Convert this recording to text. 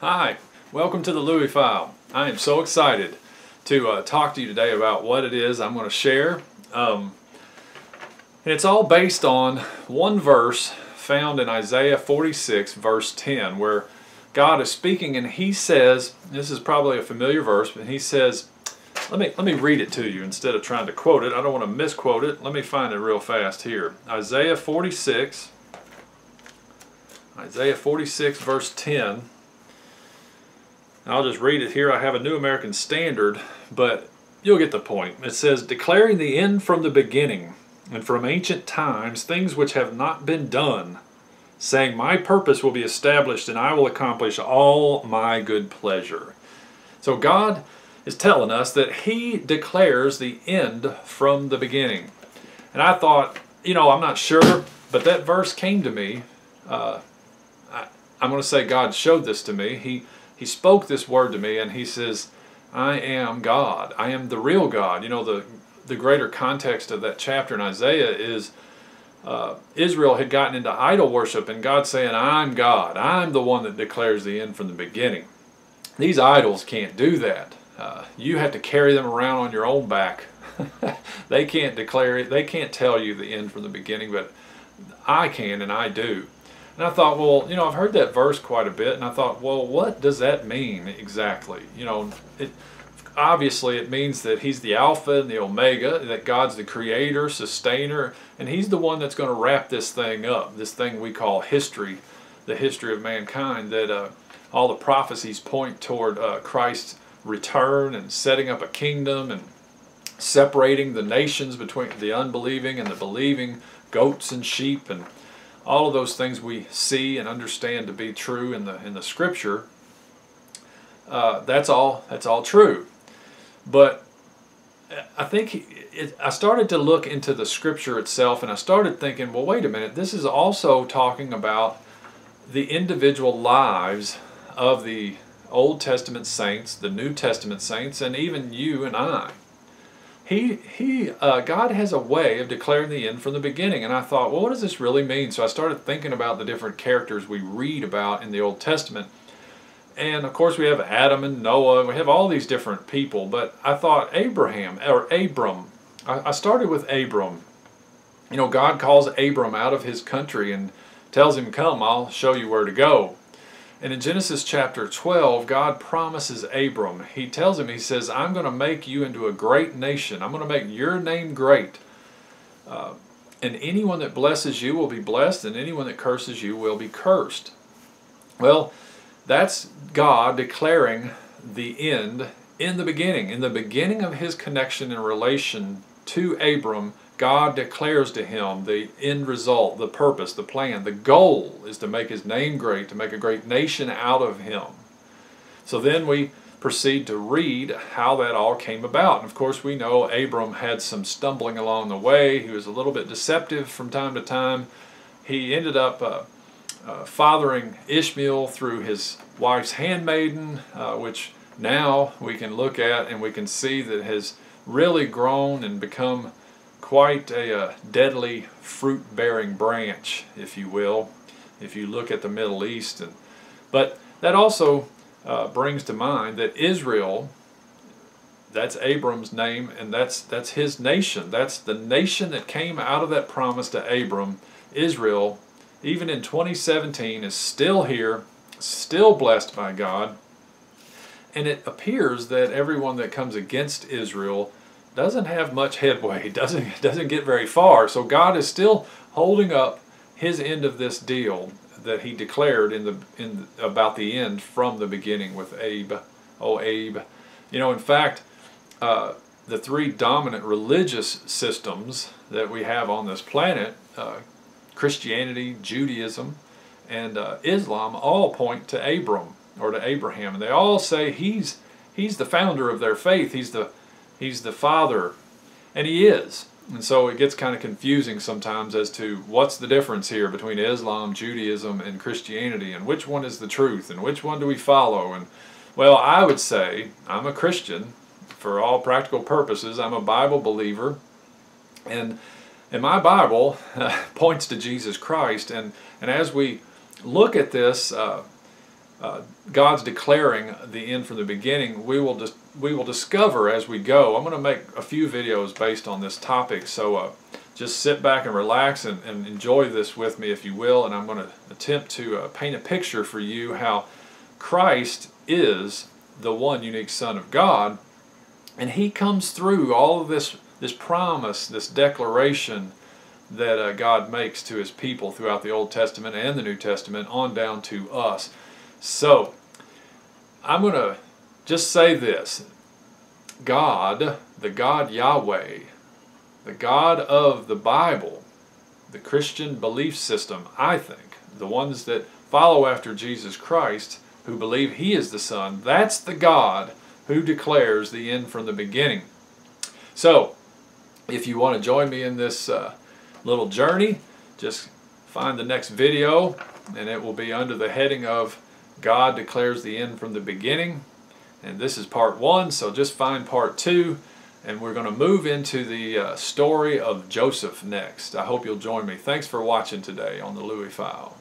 Hi, welcome to the Louie File. I am so excited to talk to you today about what it is I'm going to share. And it's all based on one verse found in Isaiah 46 verse 10 where God is speaking and he says, this is probably a familiar verse, but he says, let me read it to you instead of trying to quote it. I don't want to misquote it. Let me find it real fast here. Isaiah 46 verse 10. I'll just read it here. I have a New American Standard, but you'll get the point. It says, declaring the end from the beginning, and from ancient times, things which have not been done, saying, my purpose will be established, and I will accomplish all my good pleasure. So God is telling us that He declares the end from the beginning. And I thought, I'm not sure, but that verse came to me. I'm going to say God showed this to me. He spoke this word to me and he says, I am God. I am the real God. The greater context of that chapter in Isaiah is Israel had gotten into idol worship and God saying, I'm God. I'm the one that declares the end from the beginning. These idols can't do that. You have to carry them around on your own back. They can't declare it. They can't tell you the end from the beginning, but I can and I do. And I thought, well, I've heard that verse quite a bit, and I thought, well, what does that mean exactly? Obviously it means that He's the Alpha and the Omega, that God's the Creator, Sustainer, and He's the one that's going to wrap this thing up, this thing we call history, the history of mankind, that all the prophecies point toward Christ's return and setting up a kingdom and separating the nations between the unbelieving and the believing, goats and sheep, and all of those things we see and understand to be true in the Scripture. That's all true. But I think I started to look into the Scripture itself, and I started thinking, well, wait a minute. This is also talking about the individual lives of the Old Testament saints, the New Testament saints, and even you and I. God has a way of declaring the end from the beginning, and I thought, well, what does this really mean? So I started thinking about the different characters we read about in the Old Testament, and of course we have Adam and Noah, we have all these different people, but I thought Abram. I started with Abram. God calls Abram out of his country and tells him, come, I'll show you where to go. And in Genesis chapter 12, God promises Abram. He tells him, he says, I'm going to make you into a great nation. I'm going to make your name great. And anyone that blesses you will be blessed, and anyone that curses you will be cursed. Well, that's God declaring the end in the beginning. In the beginning of His connection and relation to Abram, God declares to him the end result, the purpose, the plan. The goal is to make His name great, to make a great nation out of him. So then we proceed to read how that all came about. And of course we know Abram had some stumbling along the way. He was a little bit deceptive from time to time. He ended up fathering Ishmael through his wife's handmaiden, which now we can look at and we can see that has really grown and become quite a deadly fruit-bearing branch, if you will, if you look at the Middle East. But that also brings to mind that Israel, that's Abram's name, and that's his nation. That's the nation that came out of that promise to Abram. Israel, even in 2017, is still here, still blessed by God. And it appears that everyone that comes against Israel doesn't have much headway, doesn't get very far. So God is still holding up His end of this deal that He declared about the end from the beginning with Abe. Oh, Abe. In fact, the three dominant religious systems that we have on this planet, Christianity, Judaism, and Islam, all point to Abram or to Abraham. And they all say he's the founder of their faith. He's the father, and he is. And so it gets kind of confusing sometimes as to what's the difference here between Islam, Judaism, and Christianity, and which one is the truth, and which one do we follow. And well, I would say I'm a Christian for all practical purposes. I'm a Bible believer, and my Bible points to Jesus Christ. And as we look at this God's declaring the end from the beginning, we will discover as we go. I'm going to make a few videos based on this topic, so just sit back and relax and enjoy this with me, if you will. And I'm going to attempt to paint a picture for you how Christ is the one unique Son of God, and He comes through all of this promise, this declaration that God makes to His people throughout the Old Testament and the New Testament on down to us. So I'm going to just say this: God, the God Yahweh, the God of the Bible, the Christian belief system, I think, the ones that follow after Jesus Christ, who believe He is the Son, that's the God who declares the end from the beginning. So, if you want to join me in this little journey, just find the next video, and it will be under the heading of God Declares the End from the Beginning. And this is part 1, so just find part 2, and we're going to move into the story of Joseph next. I hope you'll join me. Thanks for watching today on the Louie File.